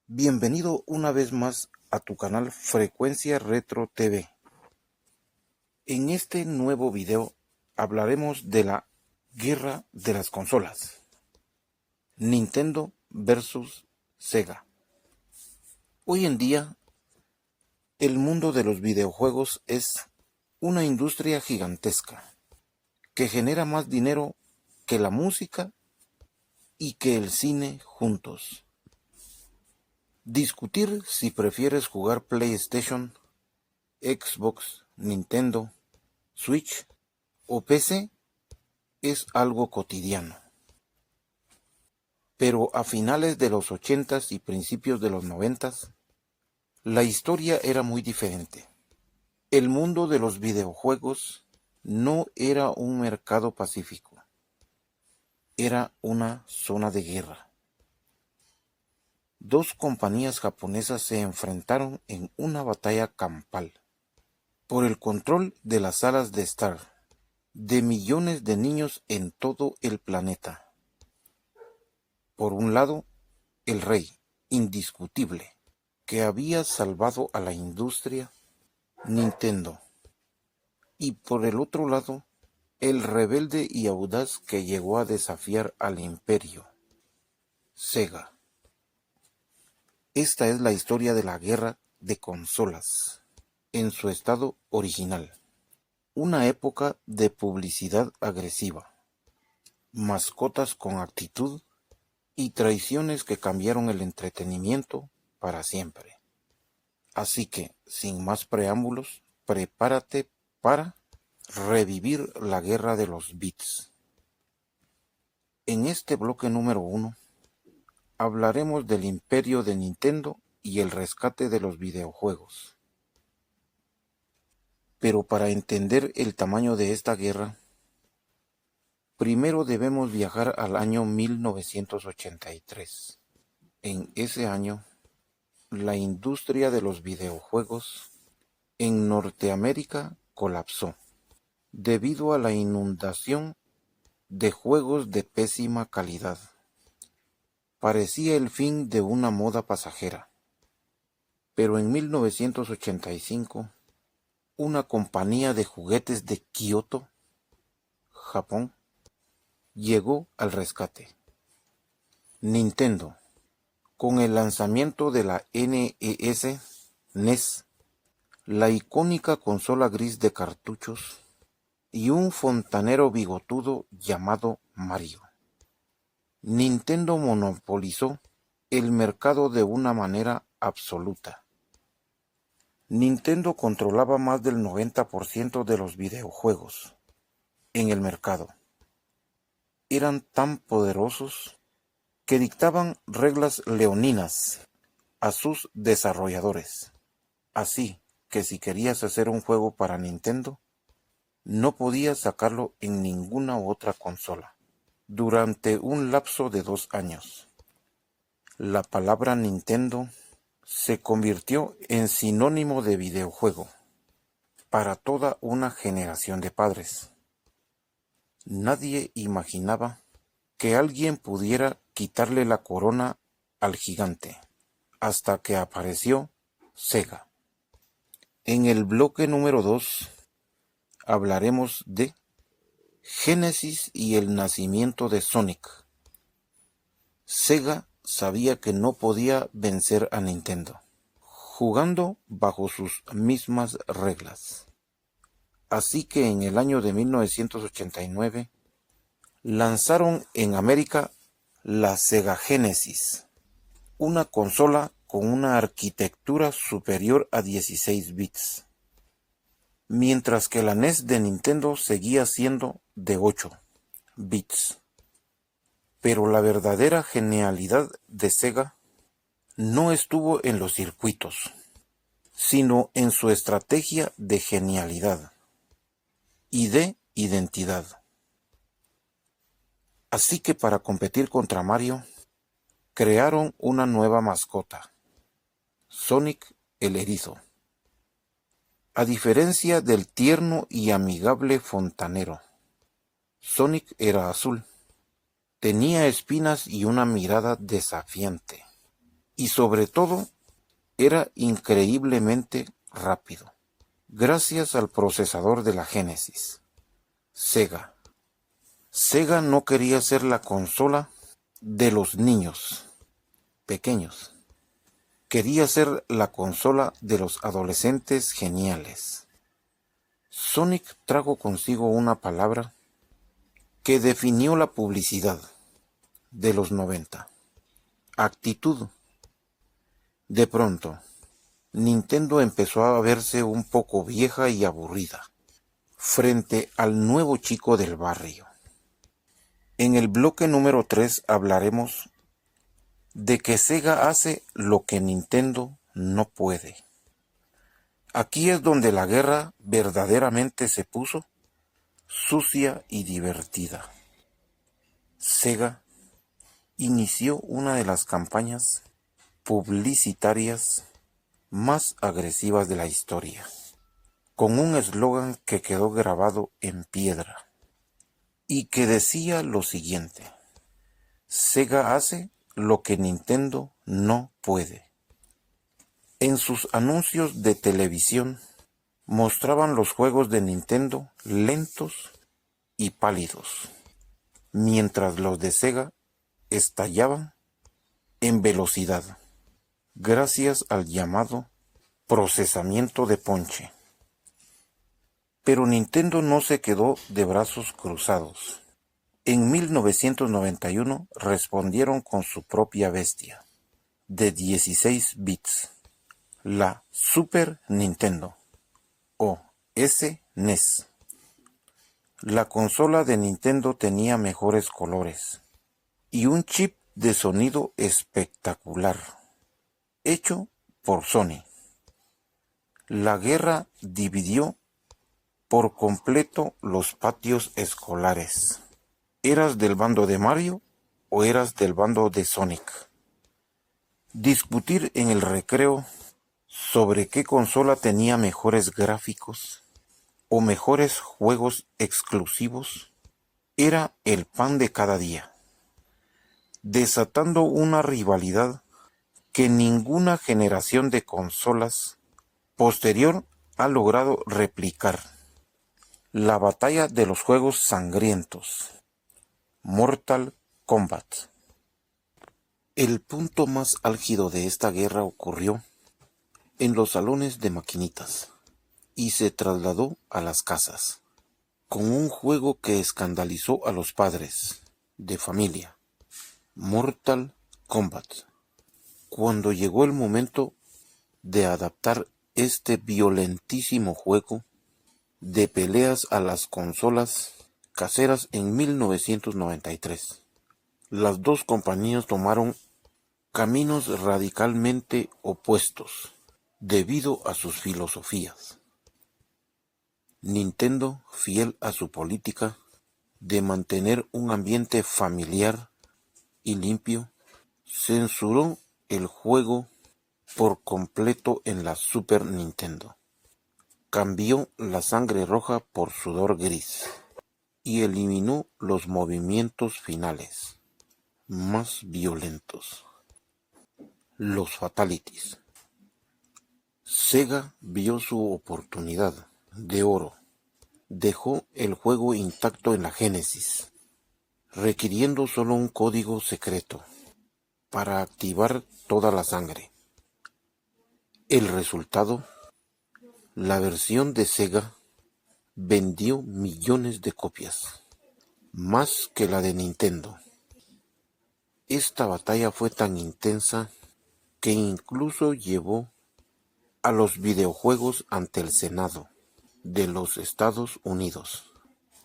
Bienvenido una vez más a tu canal Frecuencia Retro TV. En este nuevo video hablaremos de la guerra de las consolas. Nintendo versus Sega. Hoy en día, el mundo de los videojuegos es una industria gigantesca que genera más dinero que la música y que el cine juntos. Discutir si prefieres jugar PlayStation, Xbox, Nintendo, Switch o PC es algo cotidiano. Pero a finales de los 80s y principios de los 90s, la historia era muy diferente. El mundo de los videojuegos no era un mercado pacífico, era una zona de guerra. Dos compañías japonesas se enfrentaron en una batalla campal por el control de las salas de estar de millones de niños en todo el planeta. Por un lado, el rey, indiscutible, que había salvado a la industria, Nintendo. Y por el otro lado, el rebelde y audaz que llegó a desafiar al imperio, Sega. Esta es la historia de la guerra de consolas, en su estado original. Una época de publicidad agresiva, mascotas con actitud y traiciones que cambiaron el entretenimiento para siempre. Así que, sin más preámbulos, prepárate para revivir la guerra de los bits. En este bloque número 1, hablaremos del imperio de Nintendo y el rescate de los videojuegos. Pero para entender el tamaño de esta guerra, primero debemos viajar al año 1983. En ese año, la industria de los videojuegos en Norteamérica colapsó debido a la inundación de juegos de pésima calidad. Parecía el fin de una moda pasajera. Pero en 1985, una compañía de juguetes de Kioto, Japón, llegó al rescate. Nintendo, con el lanzamiento de la NES, la icónica consola gris de cartuchos, y un fontanero bigotudo llamado Mario. Nintendo monopolizó el mercado de una manera absoluta. Nintendo controlaba más del 90% de los videojuegos en el mercado. Eran tan poderosos que dictaban reglas leoninas a sus desarrolladores. Así que si querías hacer un juego para Nintendo, no podías sacarlo en ninguna otra consola durante un lapso de 2 años. La palabra Nintendo se convirtió en sinónimo de videojuego para toda una generación de padres. Nadie imaginaba que alguien pudiera quitarle la corona al gigante, hasta que apareció Sega. En el bloque número 2 hablaremos de Génesis y el nacimiento de Sonic. Sega sabía que no podía vencer a Nintendo, jugando bajo sus mismas reglas. Así que en el año de 1989 lanzaron en América la Sega Genesis, una consola con una arquitectura superior a 16 bits, mientras que la NES de Nintendo seguía siendo de 8 bits. Pero la verdadera genialidad de Sega no estuvo en los circuitos, sino en su estrategia de genialidad y de identidad. Así que para competir contra Mario, crearon una nueva mascota, Sonic el Erizo. A diferencia del tierno y amigable fontanero, Sonic era azul, tenía espinas y una mirada desafiante. y sobre todo era increíblemente rápido, gracias al procesador de la Genesis. Sega. Sega no quería ser la consola de los niños pequeños. Quería ser la consola de los adolescentes geniales. Sonic trajo consigo una palabra que definió la publicidad de los 90. Actitud. De pronto, Nintendo empezó a verse un poco vieja y aburrida frente al nuevo chico del barrio. En el bloque número 3 hablaremos de que Sega hace lo que Nintendo no puede. Aquí es donde la guerra verdaderamente se puso sucia y divertida. Sega inició una de las campañas publicitarias más agresivas de la historia, con un eslogan que quedó grabado en piedra y que decía lo siguiente: Sega hace lo que Nintendo no puede. En sus anuncios de televisión mostraban los juegos de Nintendo lentos y pálidos, mientras los de Sega estallaban en velocidad, gracias al llamado procesamiento de ponche. Pero Nintendo no se quedó de brazos cruzados. En 1991 respondieron con su propia bestia, de 16 bits, la Super Nintendo, o SNES. La consola de Nintendo tenía mejores colores y un chip de sonido espectacular, hecho por Sony. La guerra dividió por completo los patios escolares. ¿Eras del bando de Mario o eras del bando de Sonic? Discutir en el recreo sobre qué consola tenía mejores gráficos o mejores juegos exclusivos era el pan de cada día, desatando una rivalidad que ninguna generación de consolas posterior ha logrado replicar. La batalla de los juegos sangrientos. Mortal Kombat. El punto más álgido de esta guerra ocurrió en los salones de maquinitas y se trasladó a las casas, con un juego que escandalizó a los padres de familia, Mortal Kombat. Cuando llegó el momento de adaptar este violentísimo juego de peleas a las consolas caseras en 1993, las dos compañías tomaron caminos radicalmente opuestos debido a sus filosofías. Nintendo, fiel a su política de mantener un ambiente familiar y limpio, censuró el juego por completo en la Super Nintendo. Cambió la sangre roja por sudor gris y eliminó los movimientos finales más violentos, los fatalities. Sega vio su oportunidad de oro. Dejó el juego intacto en la Genesis, requiriendo solo un código secreto para activar toda la sangre. El resultado, la versión de Sega vendió millones de copias, más que la de Nintendo. Esta batalla fue tan intensa que incluso llevó a los videojuegos ante el Senado de los Estados Unidos,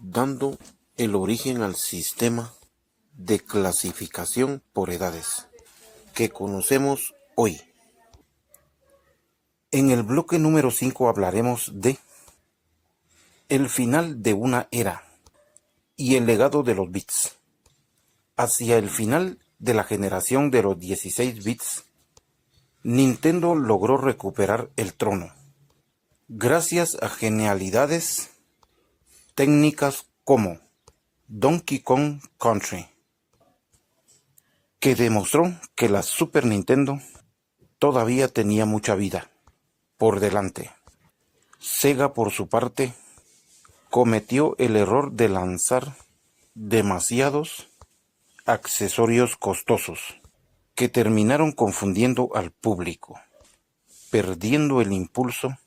dando el origen al sistema de clasificación por edades que conocemos hoy. En el bloque número 5 hablaremos de el final de una era y el legado de los bits. Hacia el final de la generación de los 16 bits, Nintendo logró recuperar el trono, gracias a genialidades técnicas como Donkey Kong Country, que demostró que la Super Nintendo todavía tenía mucha vida por delante. Sega, por su parte, cometió el error de lanzar demasiados accesorios costosos que terminaron confundiendo al público, perdiendo el impulso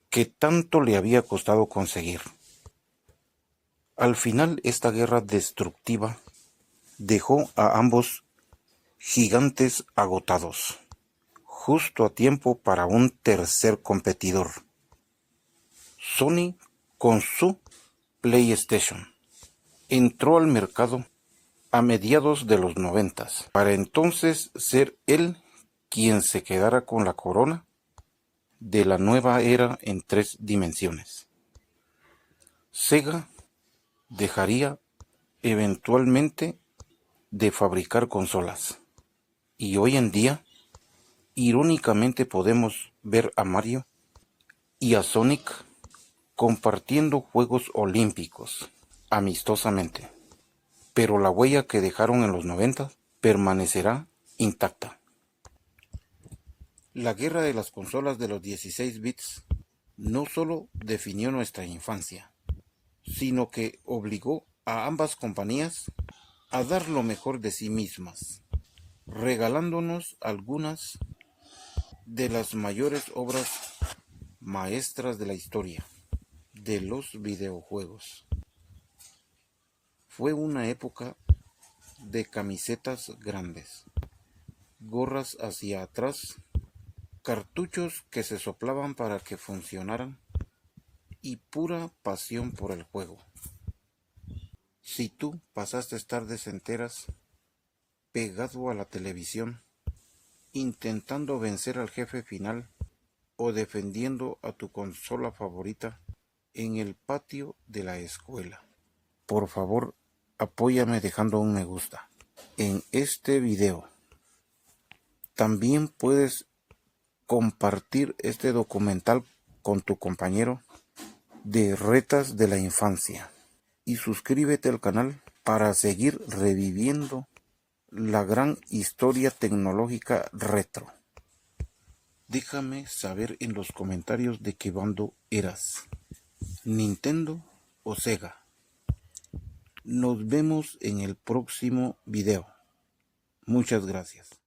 que tanto le había costado conseguir. Al final, esta guerra destructiva dejó a ambos gigantes agotados, justo a tiempo para un tercer competidor. Sony, con su PlayStation, entró al mercado a mediados de los 90, para entonces ser él quien se quedara con la corona de la nueva era en 3 dimensiones. Sega dejaría eventualmente de fabricar consolas, y hoy en día, irónicamente, podemos ver a Mario y a Sonic compartiendo Juegos Olímpicos amistosamente, pero la huella que dejaron en los 90 permanecerá intacta. La guerra de las consolas de los 16 bits no solo definió nuestra infancia, sino que obligó a ambas compañías a dar lo mejor de sí mismas, regalándonos algunas de las mayores obras maestras de la historia de los videojuegos. Fue una época de camisetas grandes, gorras hacia atrás, cartuchos que se soplaban para que funcionaran y pura pasión por el juego. Si tú pasaste tardes enteras pegado a la televisión, intentando vencer al jefe final o defendiendo a tu consola favorita en el patio de la escuela, por favor, apóyame dejando un me gusta en este video. También puedes compartir este documental con tu compañero de retas de la infancia y suscríbete al canal para seguir reviviendo la gran historia tecnológica retro. Déjame saber en los comentarios de qué bando eras, Nintendo o Sega. Nos vemos en el próximo video. Muchas gracias.